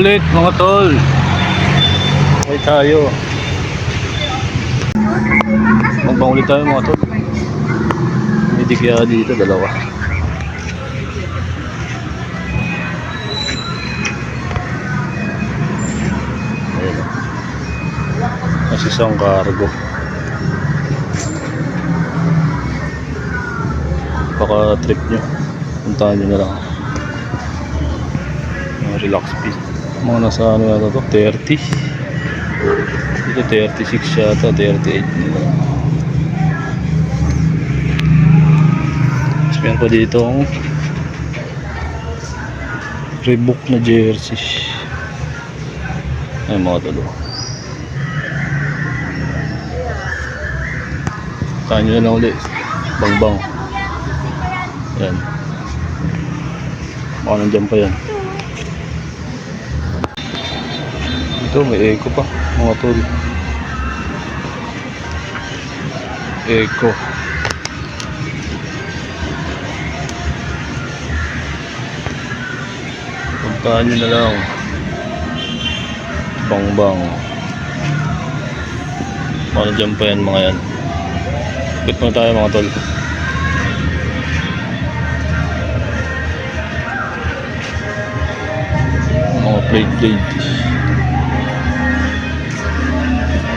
ulit mga tol. Okay tayo. Magbang ulit tayo mga tol. May digya dito, dalawa. Ayun. Mas isang cargo. Baka trip nyo, puntahan nyo na lang. Relax fee. Mga nasa ano yata to, 30. Dito 36 yata, 38. Tapos meron pa dito ang Reebok na jersey. Ay mga talo. Puntahan nyo na lang ulit. Bang bang. Yan. Baka nandiyan pa yan. Ito may eco pa mga tol. Eco. Puntahan nyo na lang. Bang bang. Baka nandiyan pa yan mga yan. Ikot muna tayo mga tol. Mga plate.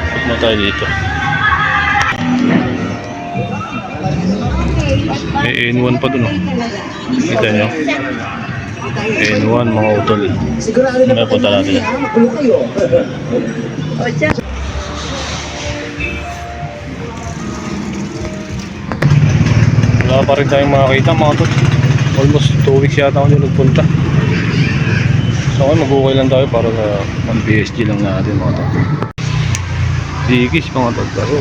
Ikot muna tayo dito. May N1 pa dun oh. Kita nyo? N1 mga utol. May punta natin yan. Wala pa rin tayong makakita mga tol. Almost 2 weeks yata ako nyo nagpunta. So mag-ukay lang tayo para sa PSG lang natin mga tol. Dikis mga tol. Pero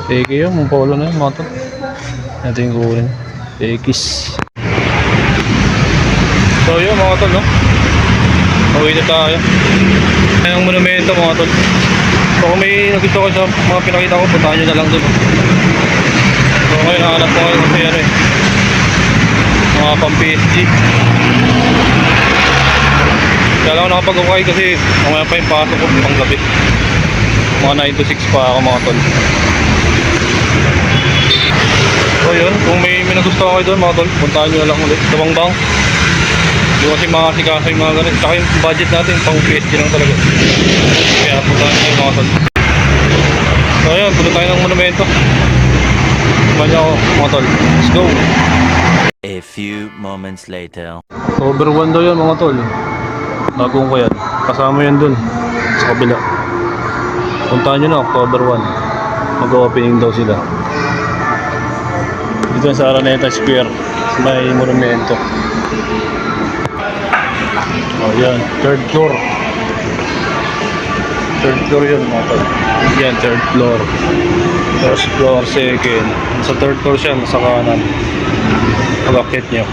Peke yun, mong polo na yun mga tol. Natin kukunin Pekis. So yun mga tol no. Uwi na tayo. Ayan ang monumento mga tol. So kung may nakita ko sa mga pinakita ko, puntahan nyo na lang dun. So ngayon nakahanap ko ngayon kasi ano eh, mga pang PSG. Kaya lang ako nakapag-ukay kasi mamaya pa yung pasok ko pang gabi. Mga 9 to 6 pa ako mga tol. So yun, kung may nagustuhan kayo doon mga tol, puntahan nyo na lang ulit sa Bang Bang. Yung kasi mga sikasa yung mga ganun. Tsaka yung budget natin pang PSG lang talaga. Kaya puntahan nyo mga tol. So yun, punta tayo ng monumento. Kumanya ako mga tol. Let's go. A few moments later. October 1 daw yan mga tol. Bagong ko yan. Kasama yan dun sa kabila. Puntahan nyo na October 1. Mag-opening daw sila. Dito sa Araneta Square. May monumento. Oh yan, third floor. Third floor yun mga tol. Yan, third floor. First floor, second. Sa third floor siya, sa kanan. Pag-akit nyo.